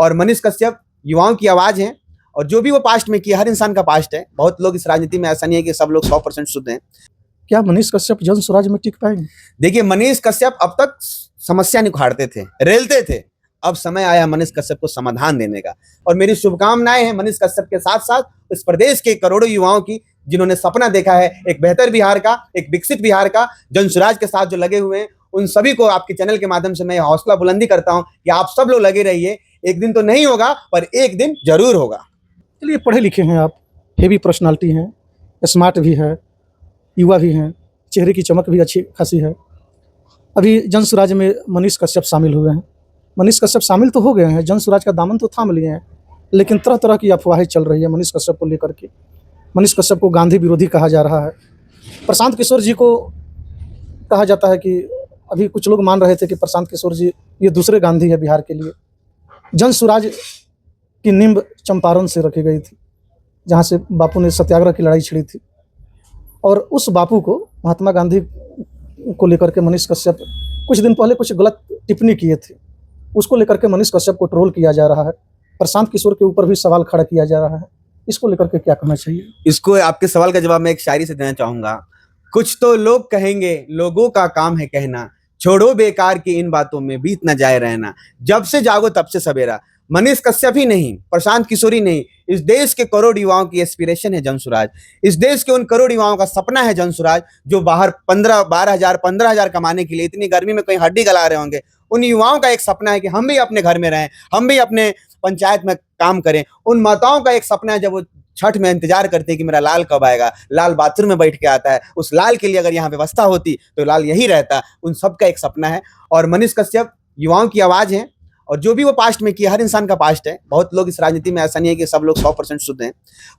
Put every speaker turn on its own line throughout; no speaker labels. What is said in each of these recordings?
और मनीष कश्यप युवाओं की आवाज है। और जो भी वो पास्ट में किया, हर इंसान का पास्ट है। बहुत लोग इस राजनीति में, ऐसा नहीं है कि सब लोग 100% शुद्ध हैं।
क्या मनीष कश्यप जन स्वराज में टिक पाएंगे?
देखिए, मनीष कश्यप अब तक समस्या निखारते थे, रेलते थे। अब समय आया मनीष कश्यप को समाधान देने का। और मेरी शुभकामनाएं हैं मनीष कश्यप के साथ साथ इस प्रदेश के करोड़ों युवाओं की, जिन्होंने सपना देखा है एक बेहतर बिहार का, एक विकसित बिहार का। जन स्वराज के साथ जो लगे हुए हैं, उन सभी को आपके चैनल के माध्यम से मैं हौसला बुलंदी करता हूं कि आप सब लोग लगे रहिए। एक दिन तो नहीं होगा, पर एक दिन जरूर होगा।
चलिए, पढ़े लिखे हैं आप, हेवी पर्सनालिटी हैं, स्मार्ट भी है, युवा भी हैं, चेहरे की चमक भी अच्छी खासी है। अभी जन स्वराज में मनीष कश्यप शामिल हुए हैं। मनीष कश्यप शामिल तो हो गए हैं, जन स्वराज का दामन तो थाम लिए हैं, लेकिन तरह तरह की अफवाहें चल रही है मनीष कश्यप को लेकर के। मनीष कश्यप को गांधी विरोधी कहा जा रहा है। प्रशांत किशोर जी को कहा जाता है कि अभी कुछ लोग मान रहे थे कि प्रशांत किशोर जी ये दूसरे गांधी है बिहार के लिए। जन स्वराज की नींव चंपारण से रखी गई थी, जहाँ से बापू ने सत्याग्रह की लड़ाई छिड़ी थी। और उस बापू को, महात्मा गांधी को लेकर के मनीष कश्यप कुछ दिन पहले कुछ गलत टिप्पणी किए थे, उसको लेकर के मनीष कश्यप को ट्रोल किया जा रहा है। प्रशांत किशोर के ऊपर भी सवाल खड़ा किया जा रहा है। इसको लेकर के क्या कहना चाहिए?
इसको, आपके सवाल का जवाब मैं एक शायरी से देना चाहूंगा। कुछ तो लोग कहेंगे, लोगों का काम है कहना, छोड़ो बेकार की इन बातों में बीत न जाए रहना। जब से जागो तब से सवेरा। मनीष कश्यप ही नहीं, प्रशांत किशोर ही नहीं, इस देश के करोड़ युवाओं की एस्पिरेशन है जन स्वराज। इस देश के उन करोड़ युवाओं का सपना है जन स्वराज, जो बाहर 12,000 15,000 कमाने के लिए इतनी गर्मी में कहीं हड्डी गला रहे होंगे। उन युवाओं का एक सपना है कि हम भी अपने घर में रहें, हम भी अपने पंचायत में काम करें। उन माताओं का एक सपना है, जब वो छठ में इंतजार करते हैं कि मेरा लाल कब आएगा। लाल बाथरूम में बैठ के आता है, उस लाल के लिए अगर यहाँ व्यवस्था होती तो लाल यही रहता। उन सबका एक सपना है। और मनीष कश्यप युवाओं की आवाज है। और जो भी वो पास्ट में किया, हर इंसान का पास्ट है। बहुत लोग इस राजनीति में, ऐसा नहीं है कि सब लोग 100% शुद्ध हैं।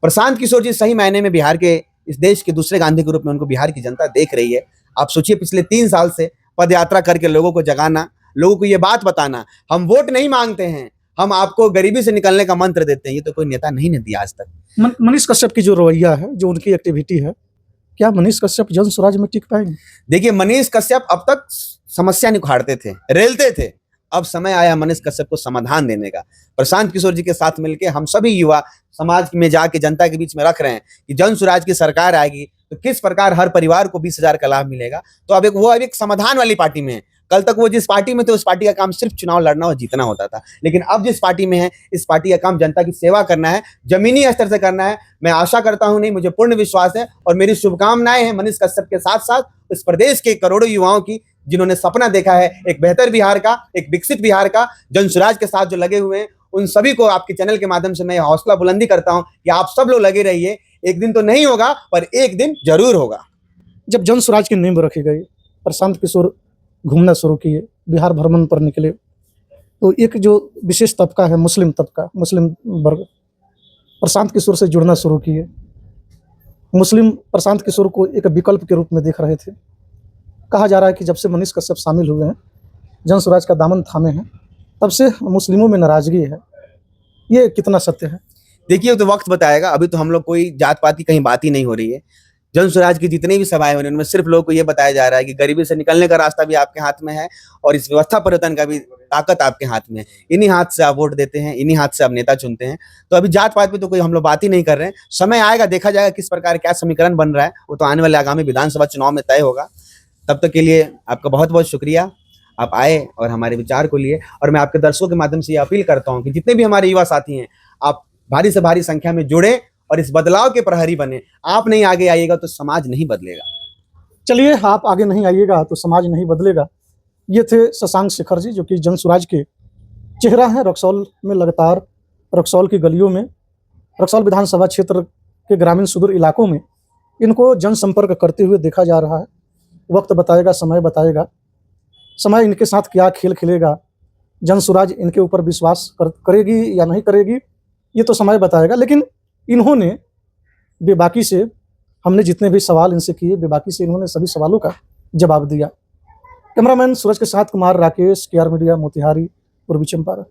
प्रशांत किशोर जी सही मायने में बिहार के, इस देश के दूसरे गांधी के रूप में उनको बिहार की जनता देख रही है। आप सोचिए, पिछले 3 साल से पद यात्रा करके लोगों को जगाना, लोगों को ये बात बताना, हम वोट नहीं मांगते हैं, हम आपको गरीबी से निकलने का मंत्र देते हैं। ये तो कोई नेता नहीं ने दिया आज तक।
मनीष कश्यप की जो रवैया है, जो उनकी एक्टिविटी है, क्या मनीष कश्यप जन स्वराज में टिक पाएंगे?
देखिए, मनीष कश्यप अब तक समस्या निखारते थे, रेलते थे। अब समय आया मनीष कश्यप को समाधान देने का। प्रशांत किशोर जी के साथ मिलकर हम सभी युवा समाज में जाके जनता के बीच में रख रहे हैं कि जन स्वराज की सरकार आएगी तो किस प्रकार हर परिवार को 20,000 का लाभ मिलेगा। तो अब एक समाधान वाली पार्टी में है। कल तक वो जिस पार्टी में थे, उस पार्टी का काम सिर्फ चुनाव लड़ना और जीतना होता था। लेकिन अब जिस पार्टी में है, इस पार्टी का काम जनता की सेवा करना है, जमीनी स्तर से करना है। मैं आशा करता हूं, नहीं मुझे पूर्ण विश्वास है, और मेरी शुभकामनाएं हैं मनीष कश्यप के साथ साथ इस प्रदेश के करोड़ों युवाओं की, जिन्होंने सपना देखा है एक बेहतर बिहार का, एक विकसित बिहार का। जन स्वराज के साथ जो लगे हुए हैं, उन सभी को आपके चैनल के माध्यम से मैं हौसला बुलंदी करता हूं कि आप सब लोग लगे रहिए। एक दिन तो नहीं होगा, पर एक दिन जरूर होगा।
जब जन स्वराज की नींव रखी गई, प्रशांत किशोर घूमना शुरू किए, बिहार भ्रमण पर निकले, तो एक जो विशेष तबका है, मुस्लिम तबका, मुस्लिम वर्ग, प्रशांत किशोर से जुड़ना शुरू किए। मुस्लिम प्रशांत किशोर को एक विकल्प के रूप में देख रहे थे। कहा जा रहा है कि जब से मनीष कश्यप शामिल हुए हैं, जन स्वराज का दामन थामे हैं, तब से मुस्लिमों में नाराजगी है। ये कितना सत्य है?
देखिए, तो वक्त बताएगा। अभी तो हम लोग कोई जात पात की कहीं बात ही नहीं हो रही है। जन स्वराज की जितनी भी सभाएं हो रही हैं, उनमें सिर्फ लोगों को ये बताया जा रहा है कि गरीबी से निकलने का रास्ता भी आपके हाथ में है, और इस व्यवस्था परिवर्तन का भी ताकत आपके हाथ में है। इन्हीं हाथ से आप वोट देते हैं, इन्हीं हाथ से आप नेता चुनते हैं। तो अभी जात पात पे तो कोई हम लोग बात ही नहीं कर रहे हैं। समय आएगा, देखा जाएगा किस प्रकार क्या समीकरण बन रहा है। वो तो आने वाले आगामी विधानसभा चुनाव में तय होगा। तब तक के लिए आपका बहुत बहुत शुक्रिया, आप आए और हमारे विचार को लिए। और मैं आपके दर्शकों के माध्यम से ये अपील करता हूँ कि जितने भी हमारे युवा साथी हैं, आप भारी से भारी संख्या में जुड़े और इस बदलाव के प्रहरी बने। आप नहीं आगे आइएगा तो समाज नहीं बदलेगा।
चलिए, आप आगे नहीं आइएगा तो समाज नहीं बदलेगा। ये थे शशांक शेखर जी, जो कि जन स्वराज के चेहरा हैं। रक्सौल में लगातार, रक्सौल की गलियों में, रक्सौल विधानसभा क्षेत्र के ग्रामीण सुदूर इलाकों में इनको जनसंपर्क करते हुए देखा जा रहा है। वक्त बताएगा, समय बताएगा, समय इनके साथ क्या खेल खेलेगा, जन स्वराज इनके ऊपर विश्वास करेगी या नहीं करेगी, ये तो समय बताएगा। लेकिन इन्होंने बेबाकी से, हमने जितने भी सवाल इनसे किए, बेबाकी से इन्होंने सभी सवालों का जवाब दिया। कैमरामैन सूरज के साथ कुमार राकेश, KR मीडिया, मोतिहारी, पूर्वी चंपारण।